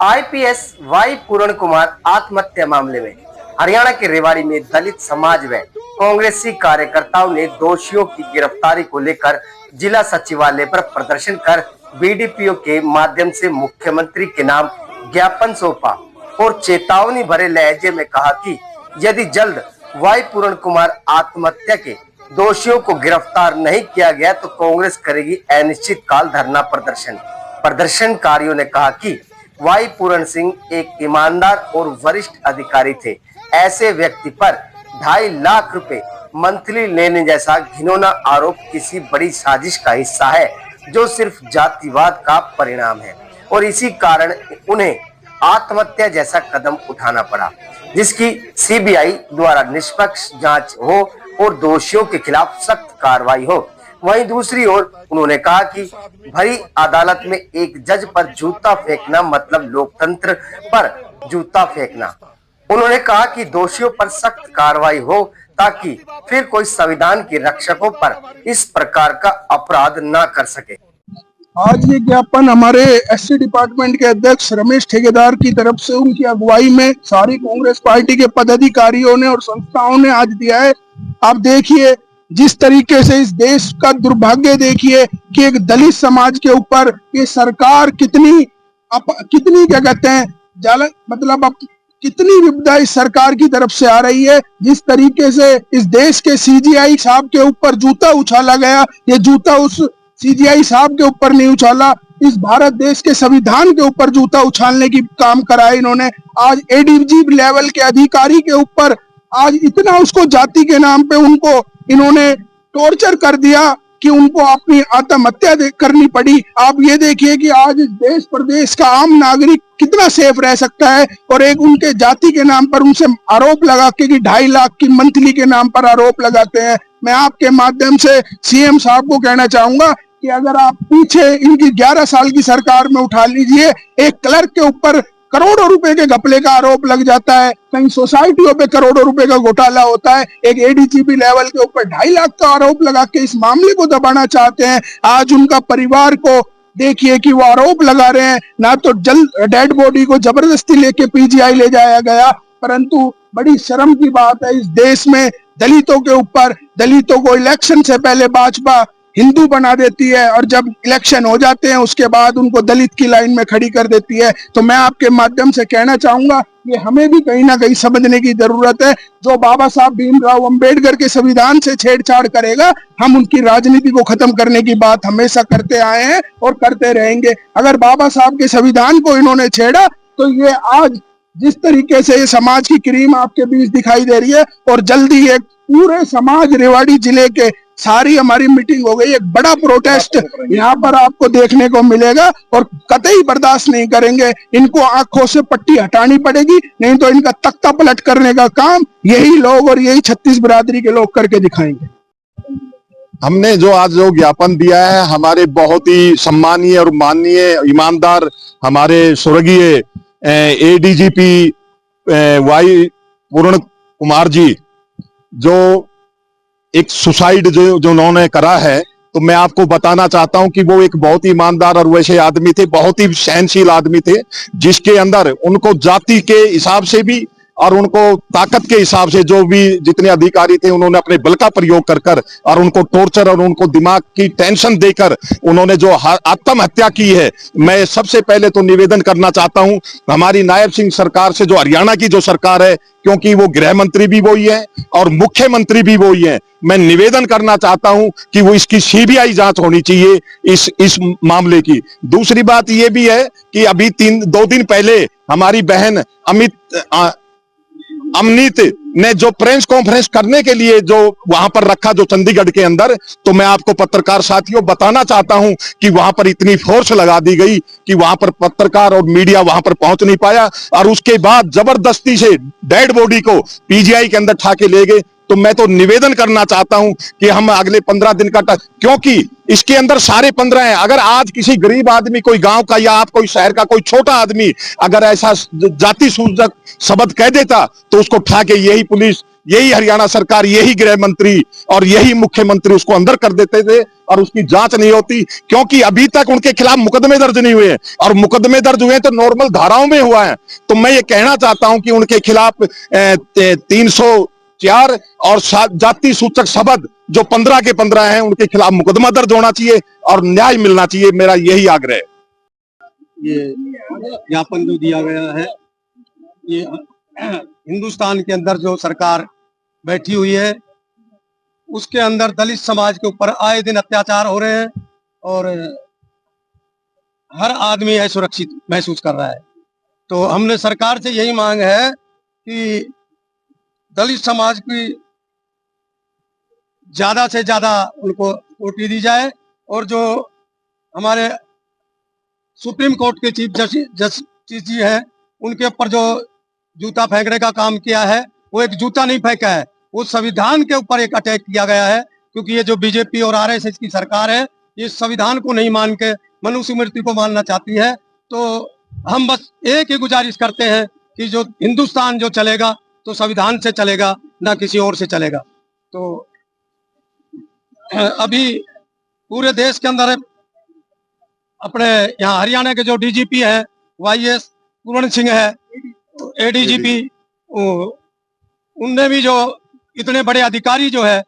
IPS Y पूरण कुमार आत्महत्या मामले में हरियाणा के रेवाड़ी में दलित समाज व कांग्रेसी कार्यकर्ताओं ने दोषियों की गिरफ्तारी को लेकर जिला सचिवालय पर प्रदर्शन कर बीडीपीओ के माध्यम से मुख्यमंत्री के नाम ज्ञापन सौंपा और चेतावनी भरे लहजे में कहा कि यदि जल्द वाई पूरण कुमार आत्महत्या के दोषियों को गिरफ्तार नहीं किया गया तो कांग्रेस करेगी अनिश्चितकाल धरना प्रदर्शन। प्रदर्शनकारियों ने कहा कि वाई पूरण सिंह एक ईमानदार और वरिष्ठ अधिकारी थे। ऐसे व्यक्ति पर 2.5 लाख रुपए मंथली लेने जैसा घिनौना आरोप किसी बड़ी साजिश का हिस्सा है जो सिर्फ जातिवाद का परिणाम है और इसी कारण उन्हें आत्महत्या जैसा कदम उठाना पड़ा, जिसकी सीबीआई द्वारा निष्पक्ष जांच हो और दोषियों के खिलाफ सख्त कार्रवाई हो। वहीं दूसरी ओर उन्होंने कहा कि भरी अदालत में एक जज पर जूता फेंकना मतलब लोकतंत्र पर जूता फेंकना। उन्होंने कहा कि दोषियों पर सख्त कार्रवाई हो ताकि फिर कोई संविधान के रक्षकों पर इस प्रकार का अपराध न कर सके। आज ये ज्ञापन हमारे एससी डिपार्टमेंट के अध्यक्ष रमेश ठेकेदार की तरफ से उनकी अगुवाई में सारी कांग्रेस पार्टी के पदाधिकारियों ने और संस्थाओं ने आज दिया है। आप देखिए जिस तरीके से इस देश का दुर्भाग्य देखिए कि एक दलित समाज के ऊपर ये सरकार कितनी क्या कहते हैं मतलब अब कितनी विपदा इस सरकार की तरफ से आ रही है। जिस तरीके से इस देश के सीजीआई साहब के ऊपर जूता उछाला गया, ये जूता उस सीजीआई साहब के ऊपर नहीं उछाला, इस भारत देश के संविधान के ऊपर जूता उछालने की काम करा इन्होंने। आज एडीजी लेवल के अधिकारी के ऊपर आज इतना उसको जाति के नाम पे उनको इन्होंने टॉर्चर कर दिया कि उनको अपनी आत्महत्या करनी पड़ी। आप ये देखिए कि आज देश प्रदेश का आम नागरिक कितना सेफ रह सकता है और एक उनके जाति के नाम पर उनसे आरोप लगा के कि 2.5 लाख की मंथली के नाम पर आरोप लगाते हैं। मैं आपके माध्यम से सीएम साहब को कहना चाहूंगा कि अगर आप पीछे इनकी 11 साल की सरकार में उठा लीजिए, एक क्लर्क के ऊपर करोड़ों रुपए के घपले का आरोप लग जाता है, कहीं सोसाइटियों पे करोड़ों रुपए का घोटाला होता है, एक एडीजीपी लेवल के ऊपर 2.5 लाख का आरोप लगा के इस मामले को दबाना चाहते हैं। आज उनका परिवार को देखिए कि वो आरोप लगा रहे हैं, ना तो जल्द डेड बॉडी को जबरदस्ती लेके पीजीआई ले जाया गया, परंतु बड़ी शर्म की बात है इस देश में दलितों के ऊपर, दलितों को इलेक्शन से पहले भाजपा हिंदू बना देती है और जब इलेक्शन हो जाते हैं उसके बाद उनको दलित की लाइन में खड़ी कर देती है। तो मैं आपके माध्यम से कहना चाहूंगा कि हमें भी कहीं ना कहीं समझने की जरूरत है। जो बाबा साहब भीमराव अंबेडकर के संविधान से छेड़छाड़ करेगा, हम उनकी राजनीति को खत्म करने की बात हमेशा करते आए हैं और करते रहेंगे। अगर बाबा साहब के संविधान को इन्होंने छेड़ा तो ये आज जिस तरीके से ये समाज की क्रीम आपके बीच दिखाई दे रही है और जल्दी एक पूरे समाज रेवाड़ी जिले के सारी हमारी मीटिंग हो गई, एक बड़ा प्रोटेस्ट यहाँ पर आपको देखने को मिलेगा और कतई बर्दाश्त नहीं करेंगे। इनको आंखों से पट्टी हटानी पड़ेगी, नहीं तो इनका तख्ता पलट करने का काम यही लोग और यही 36 बिरादरी के लोग करके दिखाएंगे। हमने जो आज जो ज्ञापन दिया है हमारे बहुत ही सम्मानीय और माननीय ईमानदार हमारे स्वर्गीय एडीजीपी वाई पूर्ण कुमार जी जो एक सुसाइड जो उन्होंने करा है, तो मैं आपको बताना चाहता हूं कि वो एक बहुत ही ईमानदार और वैसे आदमी थे, बहुत ही सहनशील आदमी थे, जिसके अंदर उनको जाति के हिसाब से भी और उनको ताकत के हिसाब से जो भी जितने अधिकारी थे उन्होंने अपने बल का प्रयोग कर कर और उनको टॉर्चर और उनको दिमाग की टेंशन देकर उन्होंने जो आत्महत्या की है। मैं सबसे पहले तो निवेदन करना चाहता हूं हमारी नायब सिंह सरकार से, जो हरियाणा की जो सरकार है, क्योंकि वो गृह मंत्री भी वही है और मुख्यमंत्री भी वही है, मैं निवेदन करना चाहता हूं कि वो इसकी सीबीआई जांच होनी चाहिए इस मामले की। दूसरी बात ये भी है कि अभी 2 दिन पहले हमारी बहन अमनीत ने जो प्रेस कॉन्फ्रेंस करने के लिए जो वहां पर रखा जो चंडीगढ़ के अंदर, तो मैं आपको पत्रकार साथियों बताना चाहता हूं कि वहां पर इतनी फोर्स लगा दी गई कि वहां पर पत्रकार और मीडिया वहां पर पहुंच नहीं पाया और उसके बाद जबरदस्ती से डेड बॉडी को पीजीआई के अंदर ठा के ले गए। तो मैं तो निवेदन करना चाहता हूं कि हम अगले 15 दिन का क्योंकि इसके अंदर सारे 15 हैं। अगर आज किसी गरीब आदमी, कोई गांव का या आप कोई शहर का कोई छोटा आदमी अगर ऐसा जाति सूचक शब्द कह देता तो उसको उठा के यही पुलिस, यही हरियाणा सरकार, यही गृह मंत्री और यही मुख्यमंत्री उसको अंदर कर देते थे और उसकी जांच नहीं होती, क्योंकि अभी तक उनके खिलाफ मुकदमे दर्ज नहीं हुए हैं। और मुकदमे दर्ज हुए तो नॉर्मल धाराओं में हुआ है। तो मैं ये कहना चाहता हूं कि उनके खिलाफ 304 और जाति सूचक शब्द जो 15 के 15 हैं उनके खिलाफ मुकदमा दर्ज होना चाहिए और न्याय मिलना चाहिए। मेरा यही आग्रह है। ये ज्ञापन जो दिया गया है, ये हिंदुस्तान के अंदर जो सरकार बैठी हुई है उसके अंदर दलित समाज के ऊपर आए दिन अत्याचार हो रहे हैं और हर आदमी असुरक्षित महसूस कर रहा है। तो हमने सरकार से यही मांग है कि दलित समाज की ज्यादा से ज्यादा उनको कोटी दी जाए और जो हमारे सुप्रीम कोर्ट के चीफ जस्टिस जी हैं उनके ऊपर जो जूता फेंकने का काम किया है, वो एक जूता नहीं फेंका है, वो संविधान के ऊपर एक अटैक किया गया है। क्योंकि ये जो बीजेपी और आरएसएस की सरकार है ये संविधान को नहीं मान के मनुस्मृति को मानना चाहती है। तो हम बस एक ही गुजारिश करते हैं कि जो हिंदुस्तान जो चलेगा तो संविधान से चलेगा, ना किसी और से चलेगा। तो अभी पूरे देश के अंदर अपने यहाँ हरियाणा के जो डीजीपी है वाईएस पूर्ण सिंह है, एडीजीपी, उनने भी जो इतने बड़े अधिकारी जो है